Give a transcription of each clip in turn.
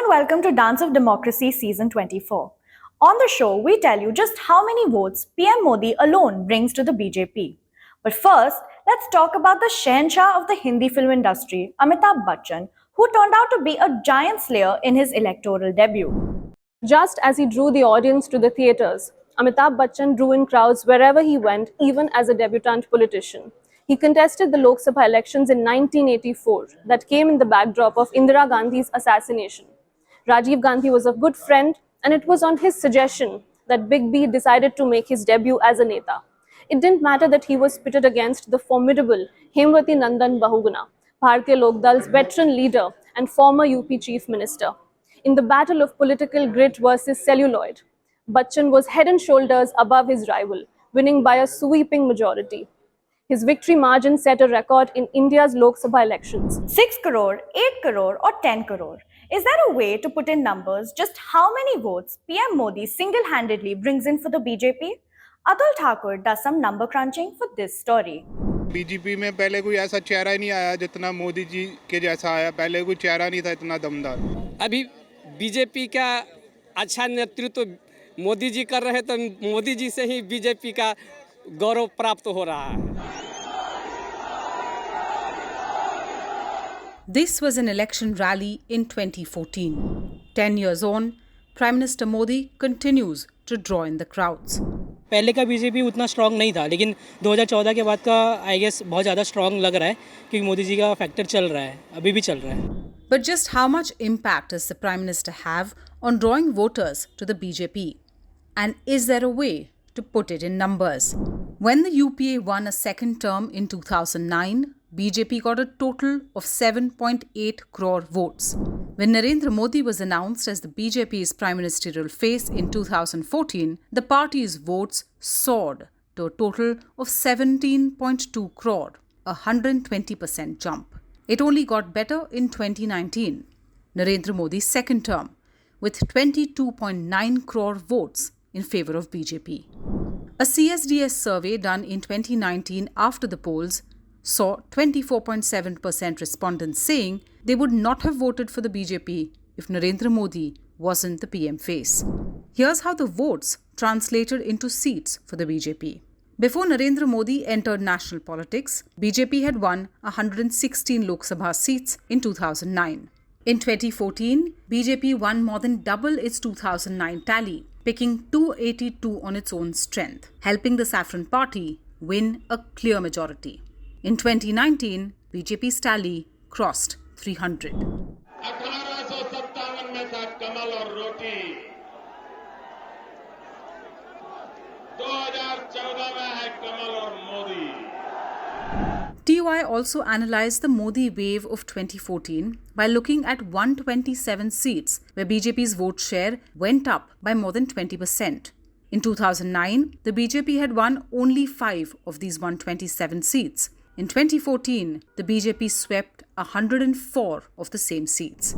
welcome to Dance of Democracy Season 24. On the show, we tell you just how many votes PM Modi alone brings to the BJP. But first, let's talk about the Shahenshah of the Hindi film industry, Amitabh Bachchan, who turned out to be a giant slayer in his electoral debut. Just as he drew the audience to the theatres, Amitabh Bachchan drew in crowds wherever he went, even as a debutant politician. He contested the Lok Sabha elections in 1984 that came in the backdrop of Indira Gandhi's assassination. Rajiv Gandhi was a good friend, and it was on his suggestion that Big B decided to make his debut as a Neta. It didn't matter that he was pitted against the formidable Hemwati Nandan Bahuguna, Bharatiya Lok Dal's veteran leader and former UP Chief Minister. In the battle of political grit versus celluloid, Bachchan was head and shoulders above his rival, winning by a sweeping majority. His victory margin set a record in India's Lok Sabha elections. 6 crore, 8 crore, or 10 crore. Is there a way to put in numbers just how many votes PM Modi single-handedly brings in for the BJP? Atul Thakur does some number crunching for this story. BJP में पहले कोई ऐसा चेहरा ही नहीं आया जितना मोदी जी के जैसा आया। पहले कोई चेहरा नहीं था इतना दमदार। अभी बीजेपी का अच्छा नेतृत्व मोदी जी कर रहे तो मोदी जी से ही बीजेपी का गौरव प्राप्त हो रहा है। This was an election rally in 2014. 10 years on, Prime Minister Modi continues to draw in the crowds. पहले का बीजेपी उतना स्ट्रांग नहीं था, लेकिन 2014 के बाद का आई गेस बहुत ज़्यादा स्ट्रांग लग रहा है क्योंकि मोदी जी का फैक्टर चल रहा है, अभी भी चल रहा है. But just how much impact does the Prime Minister have on drawing voters to the BJP? And is there a way to put it in numbers? When the UPA won a second term in 2009, BJP got a total of 7.8 crore votes. When Narendra Modi was announced as the BJP's prime ministerial face in 2014, the party's votes soared to a total of 17.2 crore, a 120% jump. It only got better in 2019, Narendra Modi's second term, with 22.9 crore votes in favour of BJP. A CSDS survey done in 2019 after the polls saw 24.7% respondents saying they would not have voted for the BJP if Narendra Modi wasn't the PM face. Here's how the votes translated into seats for the BJP. Before Narendra Modi entered national politics, BJP had won 116 Lok Sabha seats in 2009. In 2014, BJP won more than double its 2009 tally, picking 282 on its own strength, helping the Saffron Party win a clear majority. In 2019, BJP's tally crossed 300. 1857 में था कमल और रोटी, 2014 में है कमल और Modi. TY also analysed the Modi wave of 2014 by looking at 127 seats where BJP's vote share went up by more than 20%. In 2009, the BJP had won only 5 of these 127 seats. In 2014, the BJP swept 104 of the same seats.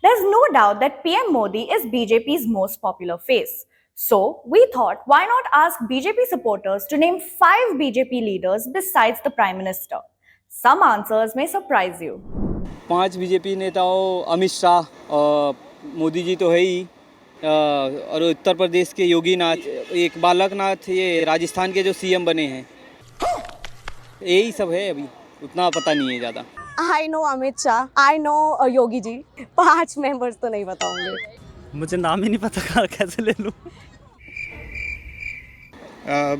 There's no doubt that PM Modi is BJP's most popular face. So, we thought, why not ask BJP supporters to name 5 BJP leaders besides the Prime Minister? Some answers may surprise you. 5 BJP नेताओं, अमित शाह, मोदी जी तो है ही, और उत्तर प्रदेश के योगी नाथ, एक बालक नाथ, ये राजस्थान के जो सीएम बने हैं, यही सब है. अभी उतना पता नहीं है ज़्यादा. I know Amit Shah, I know Yogi ji. 5 members तो नहीं बताऊंगे. मुझे नाम ही नहीं पता, कैसे ले लूँ.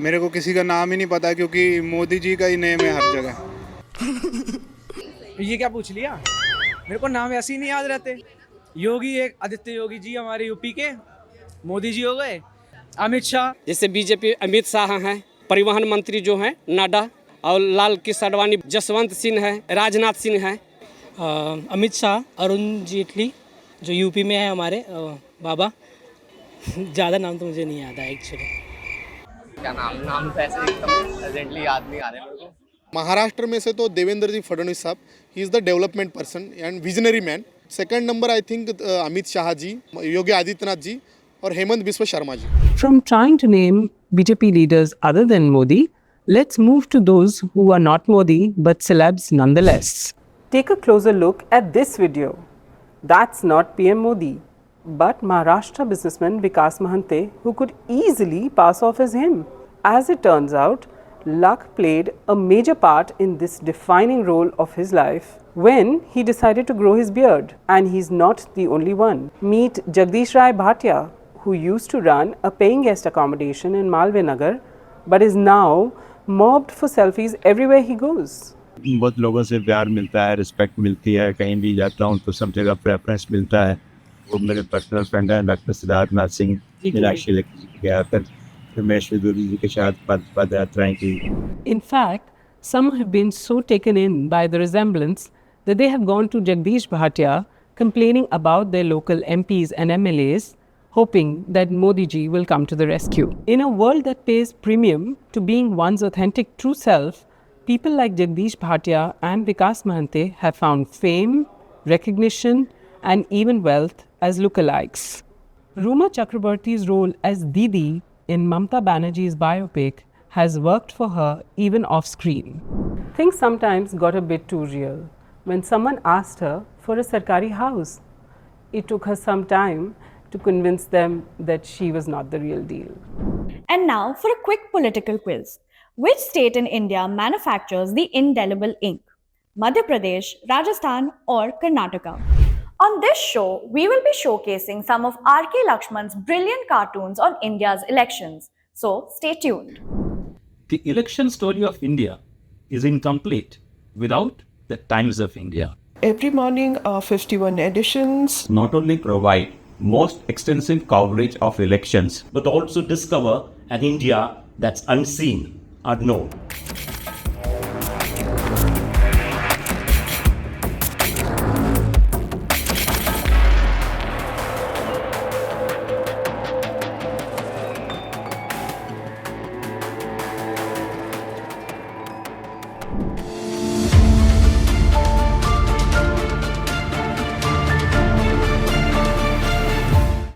मेरे को किसी का नाम ही नहीं पता क्योंकि मोदी जी का ही नेम है हर जगह. ये क्या पूछ लिया? मेरे को नाम ऐसे ही नहीं याद रहते. योगी एक आदित्य योगी जी हमारे यूपी के, मोदी जी हो गए, अमित शाह. जैसे बीजेपी अमित शाह हैं, परिवहन मंत्री जो हैं नाडा, और लाल कृष्ण आडवाणी, जसवंत सिंह है, राजनाथ सिंह है, अमित शाह, अरुण जेटली जो यूपी में है हमारे बाबा. ज़्यादा नाम तो मुझे नहीं याद है एक्चुअली. क्या नाम तो ऐसे एकदम प्रेजेंटली याद नहीं आ रहे मेरे को. महाराष्ट्र में से तो देवेंद्र जी फडणवीस साहब, he is the development person and visionary man. Second number I think Amit Shah ji, Yogi Adityanath ji और Hemant Biswa Sharma ji. From trying to name BJP leaders other than Modi, let's move to those who are not Modi but celebs nonetheless. Take a closer look at this video. That's not PM Modi. but Maharashtra businessman Vikas Mahante, who could easily pass off as him. As it turns out, luck played a major part in this defining role of his life when he decided to grow his beard. And he's not the only one. Meet Jagdish Rai Bhatia, who used to run a paying guest accommodation in Malve Nagar, but is now mobbed for selfies everywhere he goes. बहुत लोगों से प्यार मिलता है, respect मिलती है, कहीं भी जाता हूँ तो सब जगह प्रेफरेंस मिलता है. वो मेरे पर्सनल फ्रेंड हैं डॉक्टर सिद्धार्थ नाथ सिंह, मीनाक्षी गया फिर रमेश विदुरी जी के साथ पद यात्राएं की. In fact, some have been so taken in by the resemblance that they have gone to Jagdish Bhatia complaining about their local MPs and MLAs, hoping that Modi ji will come to the rescue. In a world that pays premium to being one's authentic true self, people like Jagdish Bhatia and Vikas Mahante have found fame, recognition, and even wealth as lookalikes. Ruma Chakrabarti's role as Didi in Mamta Banerjee's biopic has worked for her even off screen. Things sometimes got a bit too real when someone asked her for a Sarkari house. It took her some time to convince them that she was not the real deal. And now for a quick political quiz. Which state in India manufactures the indelible ink? Madhya Pradesh, Rajasthan, or Karnataka? On this show, we will be showcasing some of R.K. Lakshman's brilliant cartoons on India's elections. So stay tuned. The election story of India is incomplete without the Times of India. Every morning, 51 editions Not only provide most extensive coverage of elections, but also discover an India that's unseen, unknown.